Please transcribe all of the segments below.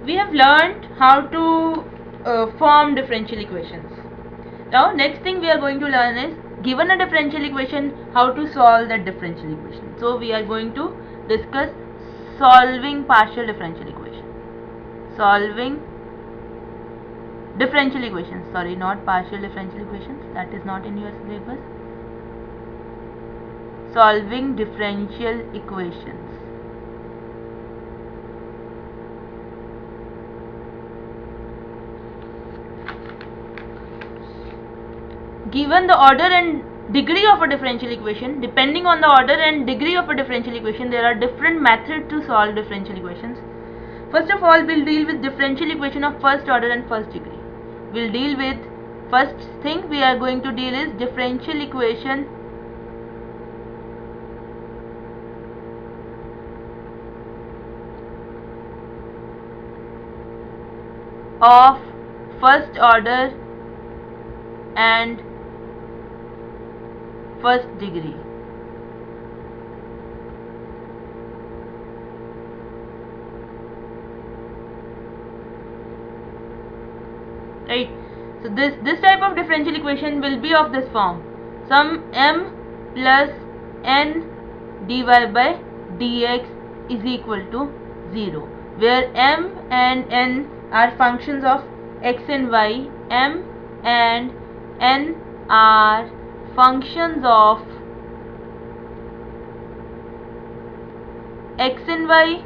we have learned how to form differential equations. Now next thing we are going to learn is, given a differential equation, how to solve that differential equation. So we are going to discuss solving partial differential equation. Solving differential equations, sorry, not partial differential equations, that is not in your syllabus. Solving differential equations. Given the order and degree of a differential equation, depending on the order and degree of a differential equation, there are different methods to solve differential equations. First of all, we'll deal with differential equation of first order and first degree. We'll deal with, first thing we are going to deal is differential equation of first order and first degree. Right, so this type of differential equation will be of this form: sum m plus n dy by dx is equal to 0, where m and n are functions of x and y, m and n are functions of x and y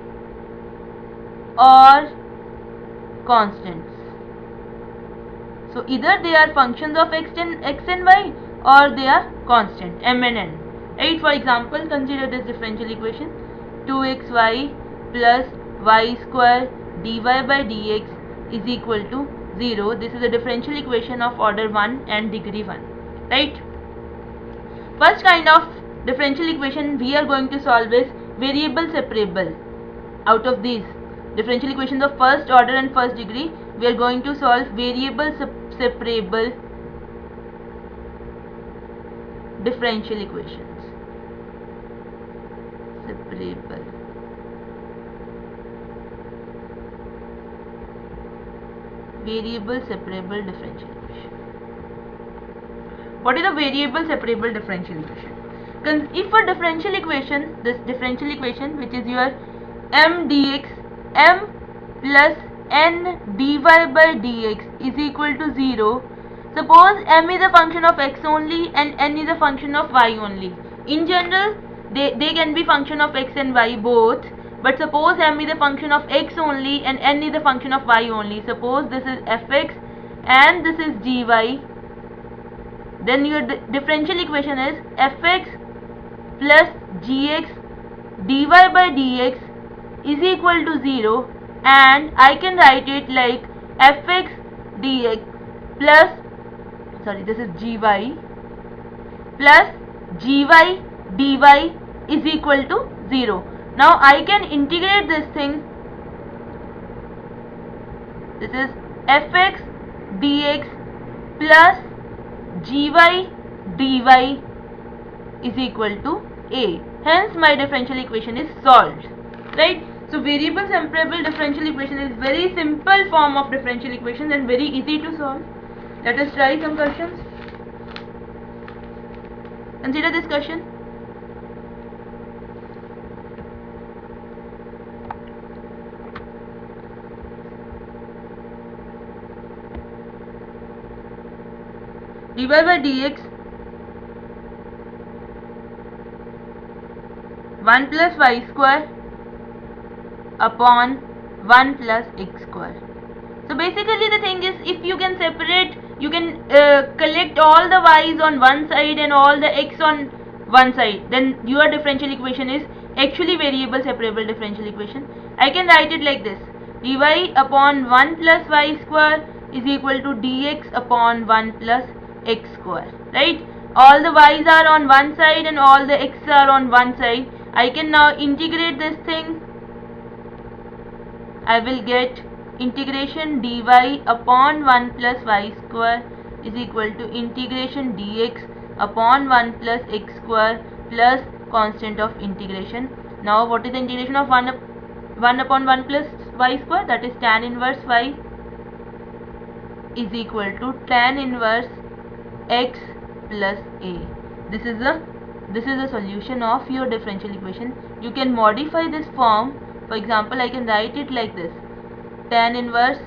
or constants. So either they are functions of x and y or they are constant, m and n. Right? For example, consider this differential equation: 2xy plus y square dy by dx is equal to 0. This is a differential equation of order 1 and degree 1. Right? First kind of differential equation we are going to solve is variable separable. Out of these differential equations of first order and first degree, we are going to solve variable separable differential equations. Separable. Variable separable differential equation. What is a variable separable differential equation? If a differential equation, this differential equation which is your m dx, m plus n dy by dx is equal to 0. Suppose m is a function of x only and n is a function of y only. In general, they can be function of x and y both. But suppose m is a function of x only and n is a function of y only. Suppose this is fx and this is gy. Then your differential equation is fx plus gx dy by dx is equal to 0, and I can write it like fx dx plus, sorry, this is gy plus gy dy is equal to 0. Now I can integrate this thing. This is fx dx plus gy dy is equal to a. Hence my differential equation is solved. Right? So variable separable differential equation is very simple form of differential equation and very easy to solve. Let us try some questions. Consider this question. dy by dx 1 plus y square upon 1 plus x square. So basically the thing is, if you can separate, you can collect all the y's on one side and all the x on one side, then your differential equation is actually variable separable differential equation. I can write it like this: dy upon 1 plus y square is equal to dx upon 1 plus x square. Right? All the y's are on one side and all the x's are on one side. I can now integrate this thing. I will get integration dy upon 1 plus y square is equal to integration dx upon 1 plus x square plus constant of integration. Now what is the integration of 1 upon 1 plus y square, that is tan inverse y is equal to tan inverse x plus a. This is the solution of your differential equation. You can modify this form. For example, I can write it like this: tan inverse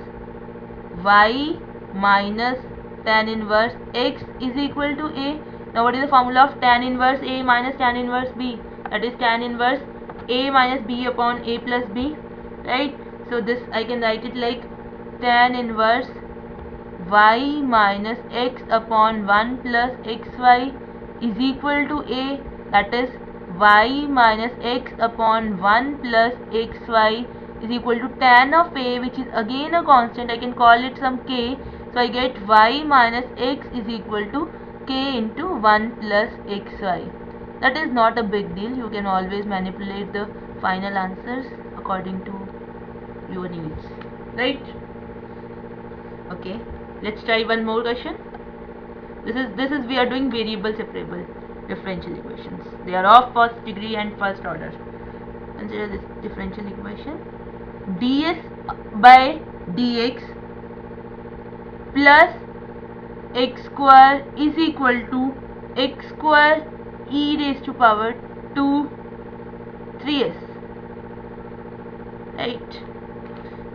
y minus tan inverse x is equal to a. Now what is the formula of tan inverse a minus tan inverse b? That is tan inverse a minus b upon a plus b, right? So this I can write it like tan inverse y minus x upon 1 plus xy is equal to a, that is y minus x upon 1 plus xy is equal to tan of a, which is again a constant. I can call it some k, so I get y minus x is equal to k into 1 plus xy. That is not a big deal. You can always manipulate the final answers according to your needs, right? Okay, let's try one more question. This is we are doing variable separable differential equations. They are of first degree and first order. Consider this differential equation: ds by dx plus x square is equal to x square e raised to power 2 3s, right?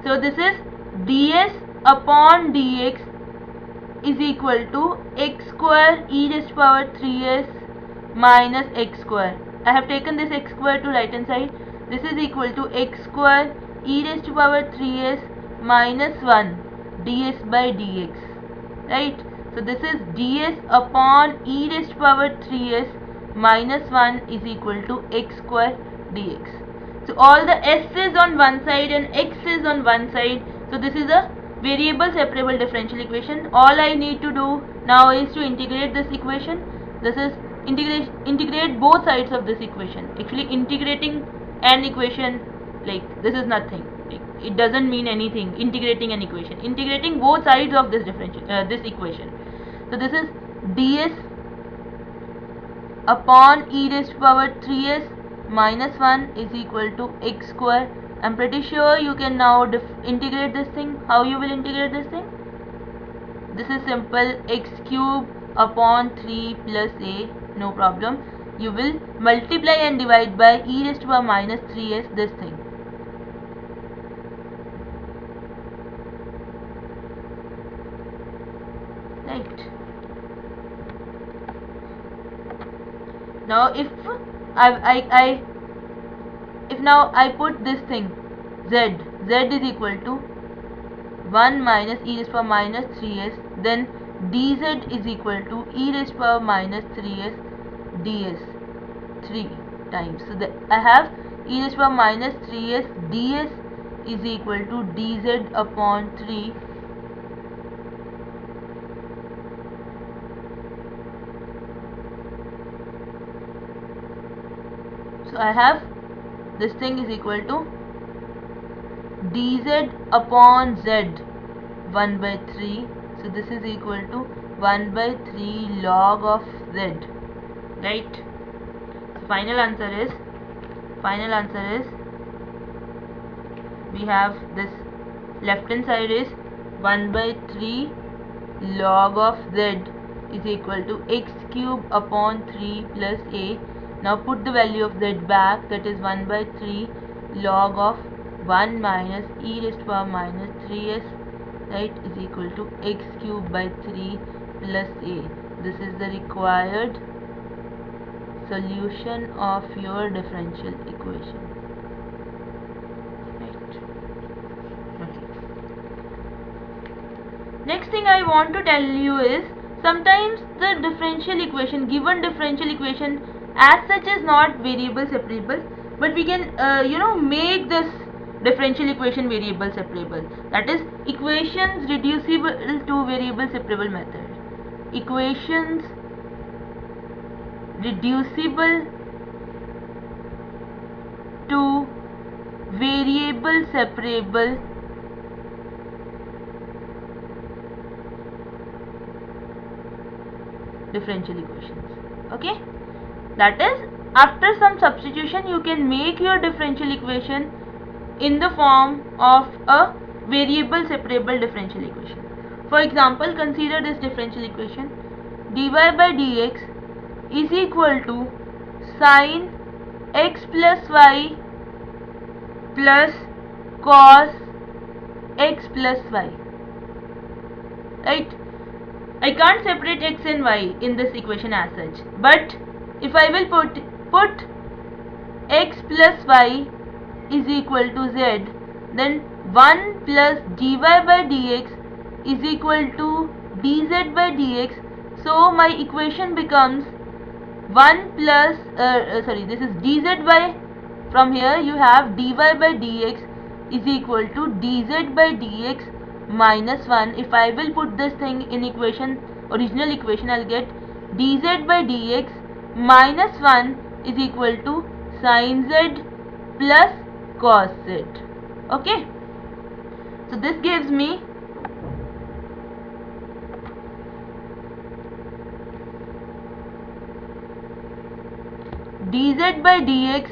So this is ds upon dx is equal to x square e raised to power 3s minus x square. I have taken this x square to right hand side. This is equal to x square e raised to power 3s minus 1 ds by dx, right? So this is ds upon e raised to power 3s minus 1 is equal to x square dx. So all the s is on one side and x is on one side. So this is a variable separable differential equation. All I need to do now is to integrate this equation. This is integrate both sides of this equation. Actually, integrating an equation like this is nothing. It doesn't mean anything. Integrating an equation, integrating both sides of this this equation. So this is ds upon e raised to power 3s minus 1 is equal to x square. I'm pretty sure you can now integrate this thing. How you will integrate this thing? This is simple: x cube upon 3 plus a, no problem. You will multiply and divide by e raised to power minus 3s, this thing. Right. Now if now I put this thing z is equal to 1 minus e raised to power minus 3s, then dz is equal to e raised to power minus 3s ds 3 times. So I have e raised to power minus 3s ds is equal to dz upon 3 . So I have this thing is equal to dz upon z 1 by 3. So this is equal to 1 by 3 log of z, right? So final answer is we have this left hand side is 1 by 3 log of z is equal to x cube upon 3 plus a. Now put the value of z back, that is 1 by 3 log of 1 minus e raised to power minus 3s, right, is equal to x cube by 3 plus a. This is the required solution of your differential equation. Right. Okay. Next thing I want to tell you is, sometimes the differential equation, given differential equation as such is not variable separable, but we can make this differential equation variable separable. That is equations reducible to variable separable method. Equations reducible to variable separable differential equations. Okay, that is, after some substitution you can make your differential equation in the form of a variable separable differential equation. For example, consider this differential equation: dy by dx is equal to sin x plus y plus cos x plus y. Right? I can't separate x and y in this equation as such, but if I will put x plus y is equal to z, then 1 plus dy by dx is equal to dz by dx. So my equation becomes 1 plus this is dz by, from here you have dy by dx is equal to dz by dx minus 1. If I will put this thing in original equation, I'll get dz by dx minus 1 is equal to sin z plus cos z. Okay, so this gives me dz by dx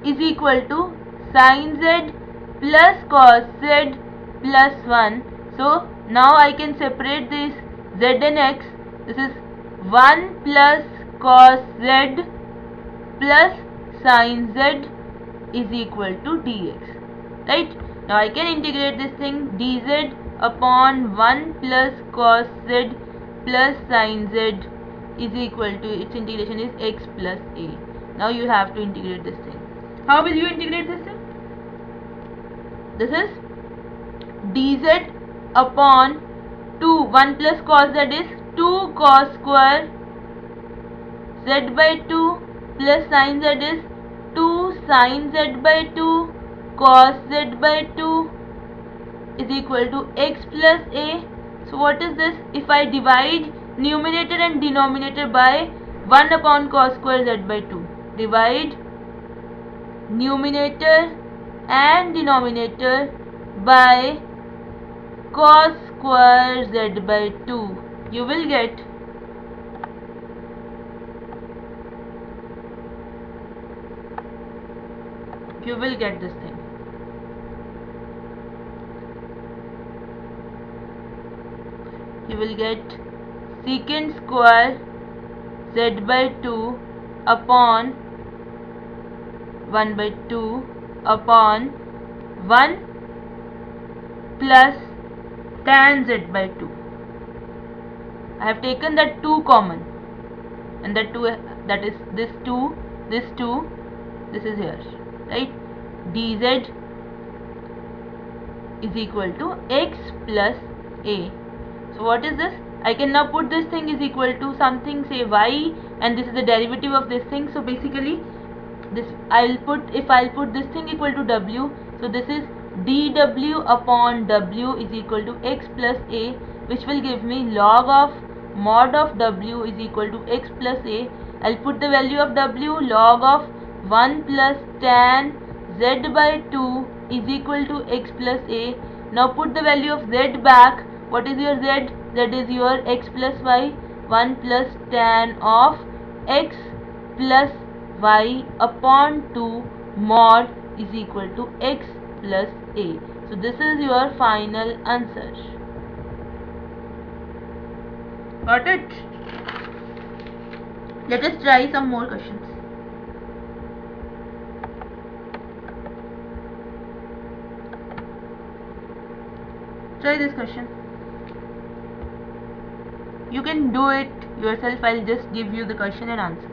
is equal to sin z plus cos z plus 1. So now I can separate this z and x. This is 1 plus cos z plus sin z is equal to dx. Right? Now I can integrate this thing: dz upon 1 plus cos z plus sin z is equal to, its integration is x plus a. Now you have to integrate this thing. How will you integrate this thing? This is dz upon 2, 1 plus cos z is 2 cos square z by 2 plus sin z is 2 sin z by 2 cos z by 2 is equal to x plus a. So what is this? If I divide numerator and denominator by 1 upon cos square z by 2, divide numerator and denominator by cos square z by 2, you will get this thing. You will get secant square z by 2 upon 1 by 2 upon 1 plus tan z by 2. I have taken that 2 common, and that 2, that is this 2, this 2, this is here, right? dz is equal to x plus a. So what is this? I can now put this thing is equal to something, say y, and this is the derivative of this thing. So basically this I'll put this thing equal to w, so this is dw upon w is equal to x plus a, which will give me log of mod of w is equal to x plus a. I'll put the value of w, log of 1 plus tan z by 2 is equal to x plus a. Now put the value of z back. What is your z? Z is your x plus y. 1 plus tan of x plus y upon 2 mod is equal to x plus a. So this is your final answer. Got it? Let us try some more questions. Try this question. You can do it yourself. I'll just give you the question and answer.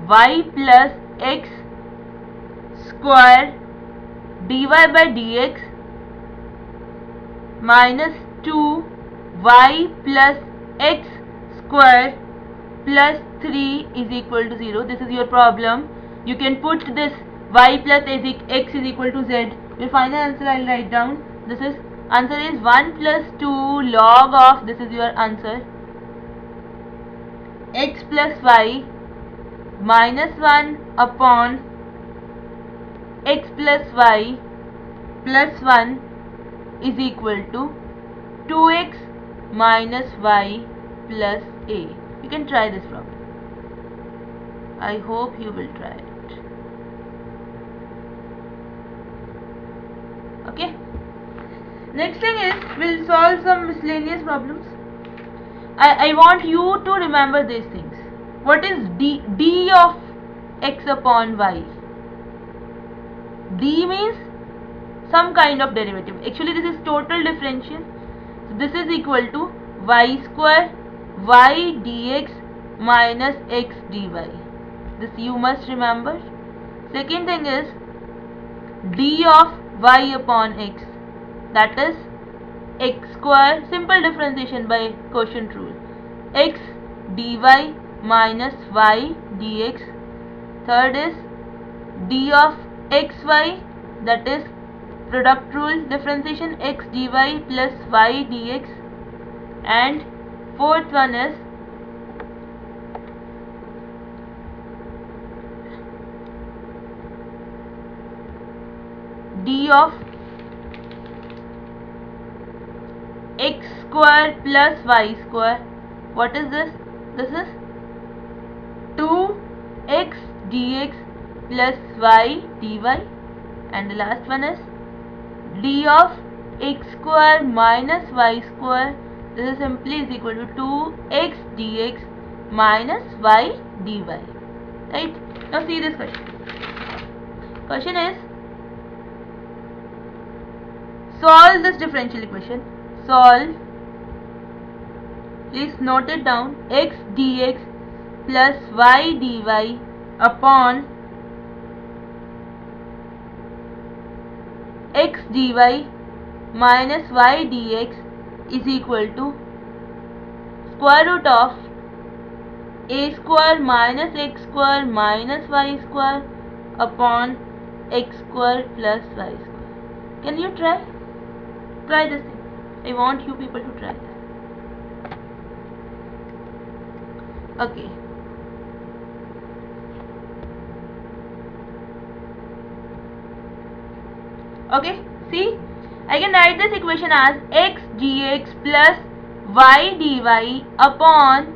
Y plus x square dy by dx minus 2y plus x square plus 3 is equal to 0. This is your problem. You can put this y plus x is equal to z. Your final answer I'll write down. This is answer is 1 plus 2 log of, this is your answer, x plus y minus 1 upon x plus y plus 1 is equal to 2x minus y plus a. You can try this problem. I hope you will try it. Okay. Next thing is, we'll solve some miscellaneous problems. I want you to remember these things. What is d of x upon y? D means some kind of derivative. Actually, this is total differential. So this is equal to y square y dx minus x dy. This you must remember. Second thing is d of y upon x, that is x square, simple differentiation by quotient rule, x dy minus y dx. Third is d of xy, that is product rule differentiation, x dy plus y dx. And fourth one is d of x square plus y square. What is this? This is 2x dx plus y dy. And the last one is d of x square minus y square. This is simply is equal to 2x dx minus y dy. Right? Now see this question. Question is, solve this differential equation. Solve. Please note it down. X dx plus y dy upon x dy minus y dx is equal to square root of a square minus x square minus y square upon x square plus y square. Can you try? Try this thing. I want you people to try this. Okay. Okay, see, I can write this equation as x dx plus y dy upon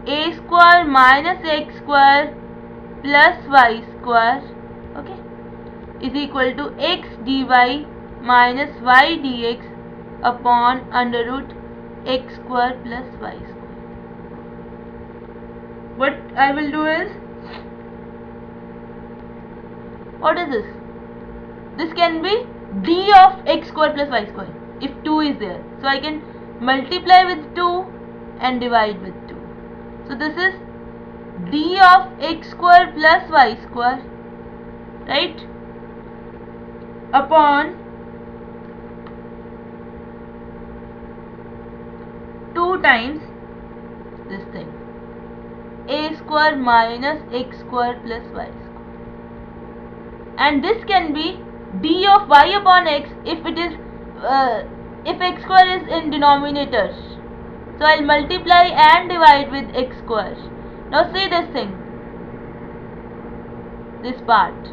a square minus x square plus y square, okay, is equal to x dy minus y dx upon under root x square plus y square. What I will do is, what is this? This can be d of x square plus y square if 2 is there. So I can multiply with 2 and divide with 2. So this is d of x square plus y square, right, upon 2 times this thing, a square minus x square plus y square. And this can be d of y upon x if it is if x square is in denominator. So I'll multiply and divide with x square. Now see this thing, this part.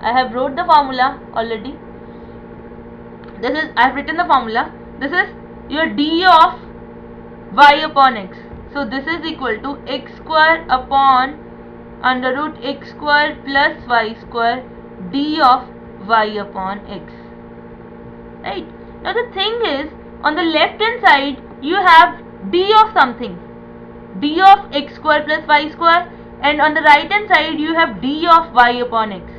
I have wrote the formula already. This is, I have written the formula. This is your d of y upon x. So this is equal to x square upon under root x square plus y square d of y upon x. Right? Now the thing is, on the left hand side you have d of something, d of x square plus y square, and on the right hand side you have d of y upon x.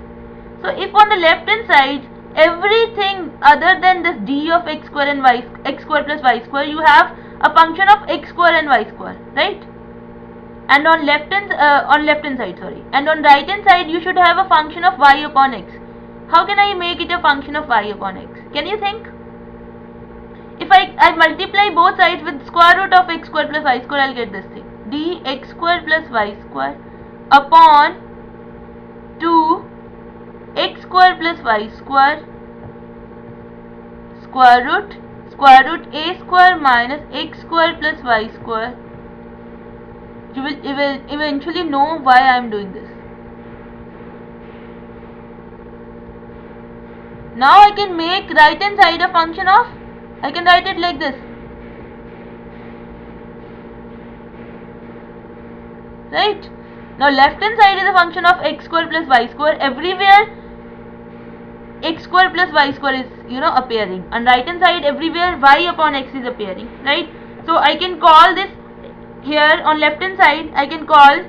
So if on the left hand side everything other than this d of x square and x square plus y square, you have a function of x square and y square, right? And on left hand side, sorry, and on right hand side you should have a function of y upon x. How can I make it a function of y upon x? Can you think? If I multiply both sides with square root of x square plus y square, I'll get this thing, dx square plus y square upon 2 x square plus y square square root a square minus x square plus y square. You will eventually know why I am doing this. Now I can make right hand side a function of, I can write it like this, right? Now left hand side is a function of x square plus y square. Everywhere x square plus y square is appearing. On right hand side everywhere y upon x is appearing, right? So I can call this here on left hand side. I can call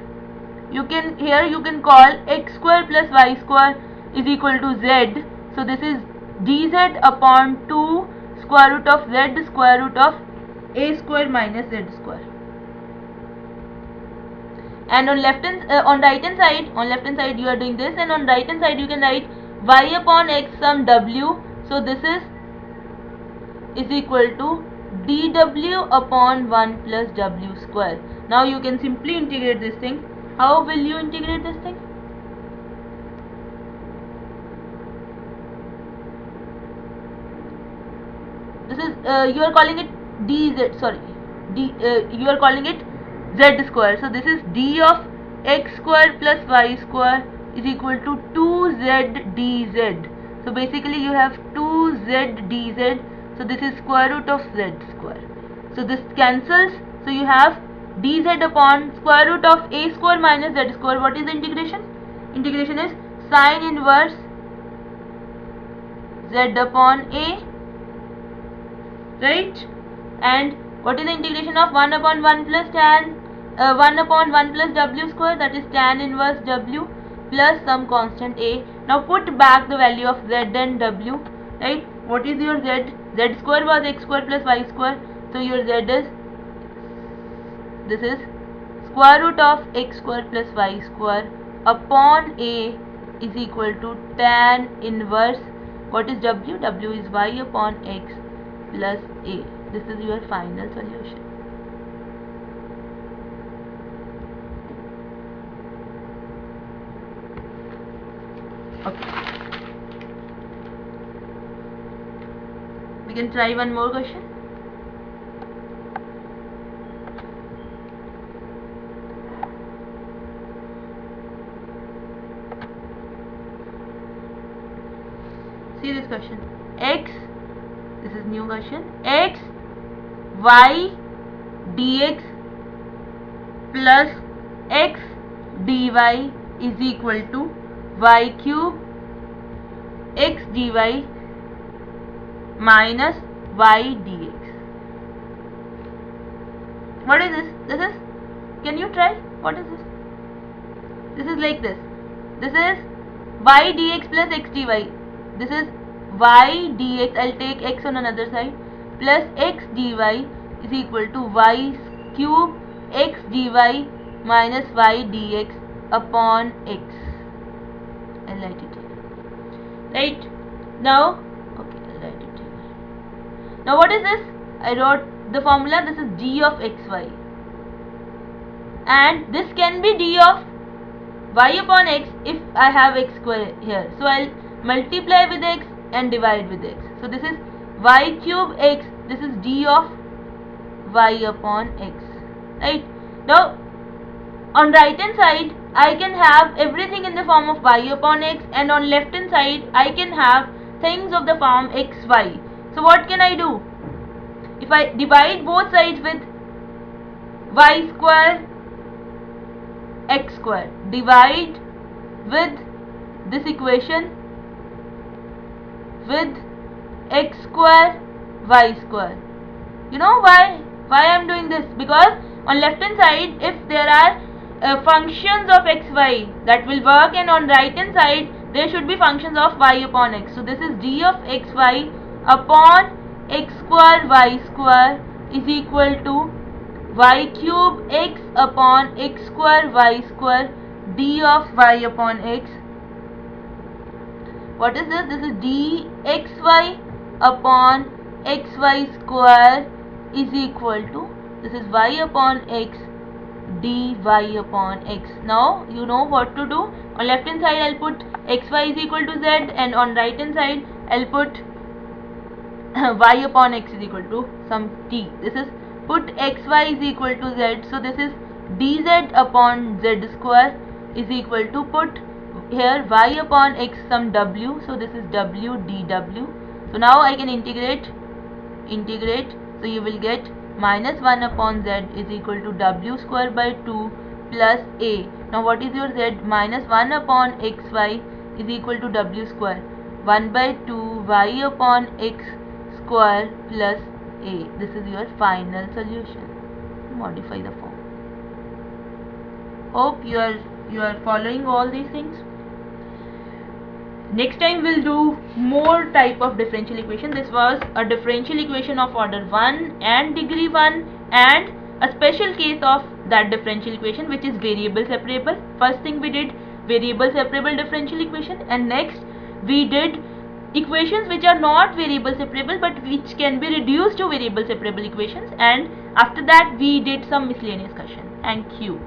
you can call x square plus y square is equal to z. So this is dz upon 2 square root of z square root of a square minus z square. And on right hand side you are doing this, and on right hand side you can write y upon x sum w. So this is equal to dw upon 1 plus w square. Now you can simply integrate this thing. How will you integrate this thing? This is you are calling it dz, sorry, you are calling it z square. So this is d of x square plus y square is equal to 2z dz. So basically you have 2z dz. So this is square root of z square. So this cancels. So you have dz upon square root of a square minus z square. What is the integration? Integration is sine inverse z upon a, right? And what is the integration of 1 upon 1 plus tan 1 upon 1 plus w square, that is tan inverse w plus some constant a. Now put back the value of z and w, right? What is your z? Z square was x square plus y square. So your z is, this is square root of x square plus y square upon a is equal to tan inverse, what is w? W is y upon x plus a. This is your final solution. Okay. We can try one more question. See this question. X, this is new question. X y dx plus x dy is equal to y cube x dy minus y dx. What is this? This is, can you try? What is this? This is like this. This is y dx plus x dy. This is y dx, I'll take x on another side, plus x dy is equal to y cube x dy minus y dx upon x. I'll write it here. Right? Now, okay, I'll write it here. Now what is this? I wrote the formula. This is d of xy. And this can be d of y upon x if I have x square here. So I'll multiply with x and divide with x. So this is y cube x. This is d of y upon x. Right? Now on right hand side I can have everything in the form of y upon x, and on left hand side I can have things of the form xy. So what can I do? If I divide both sides with y square x square, divide with this equation with x square y square. You know why I am doing this? Because on left hand side if there are functions of xy, that will work, and on right hand side there should be functions of y upon x. So this is d of xy upon x square y square is equal to y cube x upon x square y square d of y upon x. What is this? This is dxy upon xy square is equal to, this is y upon x dy upon x. Now you know what to do. On left hand side I'll put xy is equal to z, and on right hand side I'll put y upon x is equal to some t. This is put xy is equal to z. So this is dz upon z square is equal to, put here y upon x some w. So this is w dw. So now I can integrate. So you will get minus 1 upon z is equal to w square by 2 plus a. Now what is your z? Minus 1 upon xy is equal to w square. 1 by 2 y upon x square plus a. This is your final solution. Modify the form. Hope you are following all these things. Next time we'll do more type of differential equation. This was a differential equation of order 1 and degree 1, and a special case of that differential equation, which is variable separable. First thing we did variable separable differential equation, and next we did equations which are not variable separable but which can be reduced to variable separable equations, and after that we did some miscellaneous question. Thank you.